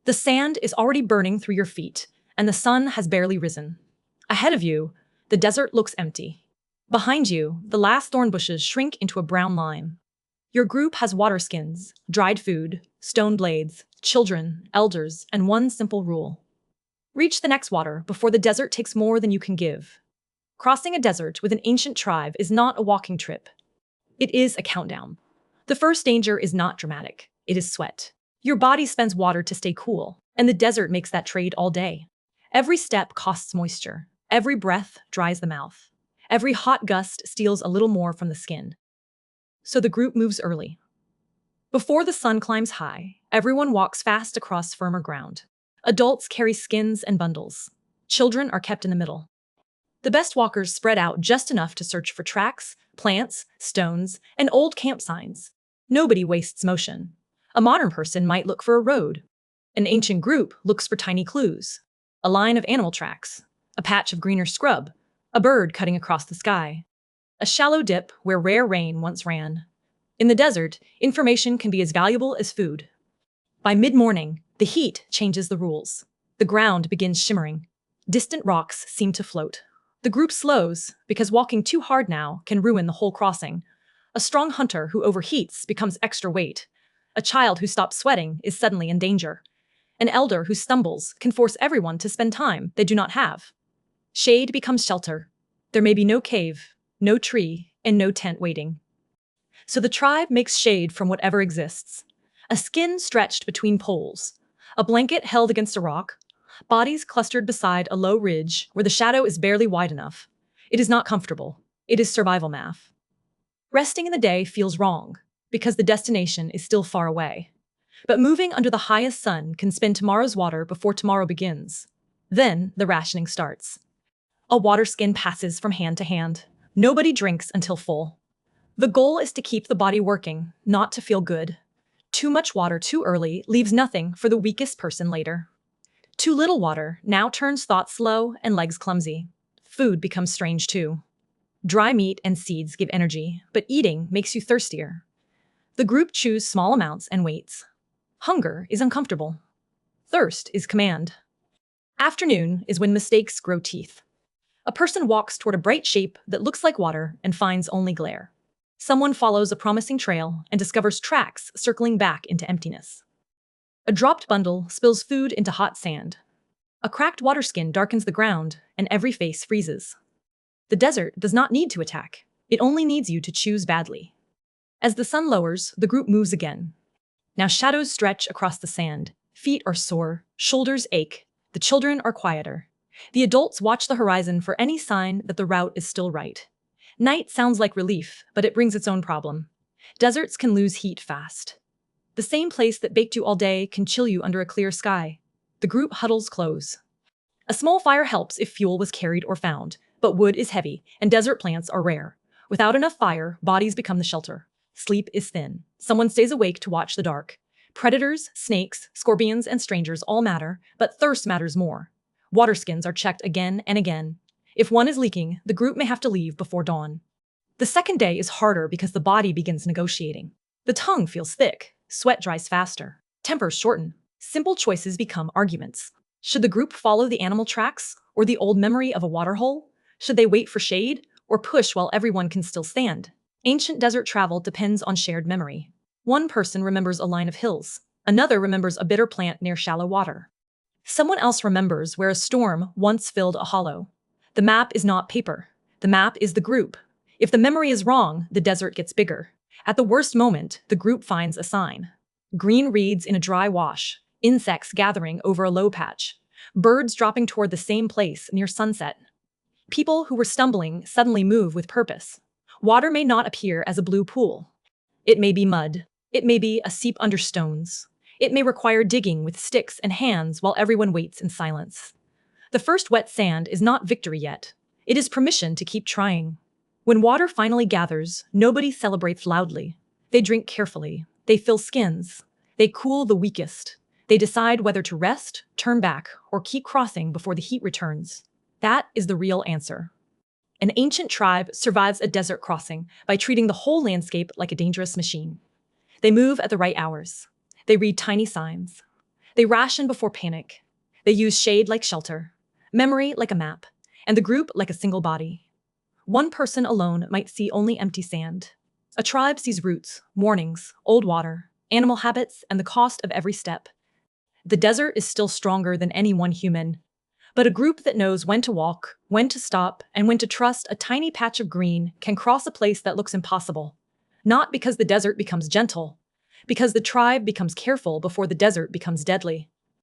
The sand is already burning through your feet, and the sun has barely risen. Ahead of you, the desert looks empty. Behind you, the last thorn bushes shrink into a brown line. Your group has water skins, dried food, stone blades, children, elders, and one simple rule. Reach the next water before the desert takes more than you can give. Crossing a desert with an ancient tribe is not a walking trip. It is a countdown. The first danger is not dramatic. It is sweat. Your body spends water to stay cool, and the desert makes that trade all day. Every step costs moisture. Every breath dries the mouth. Every hot gust steals a little more from the skin. So the group moves early. Before the sun climbs high, everyone walks fast across firmer ground. Adults carry skins and bundles. Children are kept in the middle. The best walkers spread out just enough to search for tracks, plants, stones, and old camp signs. Nobody wastes motion. A modern person might look for a road. An ancient group looks for tiny clues. A line of animal tracks. A patch of greener scrub. A bird cutting across the sky. A shallow dip where rare rain once ran. In the desert, information can be as valuable as food. By mid-morning, the heat changes the rules. The ground begins shimmering. Distant rocks seem to float. The group slows, because walking too hard now can ruin the whole crossing. A strong hunter who overheats becomes extra weight. A child who stops sweating is suddenly in danger. An elder who stumbles can force everyone to spend time they do not have. Shade becomes shelter. There may be no cave, no tree, and no tent waiting. So the tribe makes shade from whatever exists. A skin stretched between poles. A blanket held against a rock. Bodies clustered beside a low ridge where the shadow is barely wide enough. It is not comfortable. It is survival math. Resting in the day feels wrong, because the destination is still far away. But moving under the highest sun can spend tomorrow's water before tomorrow begins. Then the rationing starts. A water skin passes from hand to hand. Nobody drinks until full. The goal is to keep the body working, not to feel good. Too much water too early leaves nothing for the weakest person later. Too little water now turns thoughts slow and legs clumsy. Food becomes strange too. Dry meat and seeds give energy, but eating makes you thirstier. The group choose small amounts and waits. Hunger is uncomfortable. Thirst is command. Afternoon is when mistakes grow teeth. A person walks toward a bright shape that looks like water and finds only glare. Someone follows a promising trail and discovers tracks circling back into emptiness. A dropped bundle spills food into hot sand. A cracked water skin darkens the ground, and every face freezes. The desert does not need to attack. It only needs you to choose badly. As the sun lowers, the group moves again. Now shadows stretch across the sand. Feet are sore, shoulders ache. The children are quieter. The adults watch the horizon for any sign that the route is still right. Night sounds like relief, but it brings its own problem. Deserts can lose heat fast. The same place that baked you all day can chill you under a clear sky. The group huddles close. A small fire helps if fuel was carried or found, but wood is heavy, and desert plants are rare. Without enough fire, bodies become the shelter. Sleep is thin. Someone stays awake to watch the dark. Predators, snakes, scorpions, and strangers all matter, but thirst matters more. Water skins are checked again and again. If one is leaking, the group may have to leave before dawn. The second day is harder because the body begins negotiating. The tongue feels thick. Sweat dries faster. Tempers shorten. Simple choices become arguments. Should the group follow the animal tracks or the old memory of a waterhole? Should they wait for shade or push while everyone can still stand? Ancient desert travel depends on shared memory. One person remembers a line of hills. Another remembers a bitter plant near shallow water. Someone else remembers where a storm once filled a hollow. The map is not paper. The map is the group. If the memory is wrong, the desert gets bigger. At the worst moment, the group finds a sign. Green reeds in a dry wash, insects gathering over a low patch, birds dropping toward the same place near sunset. People who were stumbling suddenly move with purpose. Water may not appear as a blue pool. It may be mud. It may be a seep under stones. It may require digging with sticks and hands while everyone waits in silence. The first wet sand is not victory yet. It is permission to keep trying. When water finally gathers, nobody celebrates loudly. They drink carefully. They fill skins. They cool the weakest. They decide whether to rest, turn back, or keep crossing before the heat returns. That is the real answer. An ancient tribe survives a desert crossing by treating the whole landscape like a dangerous machine. They move at the right hours. They read tiny signs. They ration before panic. They use shade like shelter, memory like a map, and the group like a single body. One person alone might see only empty sand. A tribe sees roots, warnings, old water, animal habits, and the cost of every step. The desert is still stronger than any one human, but a group that knows when to walk, when to stop, and when to trust a tiny patch of green can cross a place that looks impossible. Not because the desert becomes gentle, because the tribe becomes careful before the desert becomes deadly.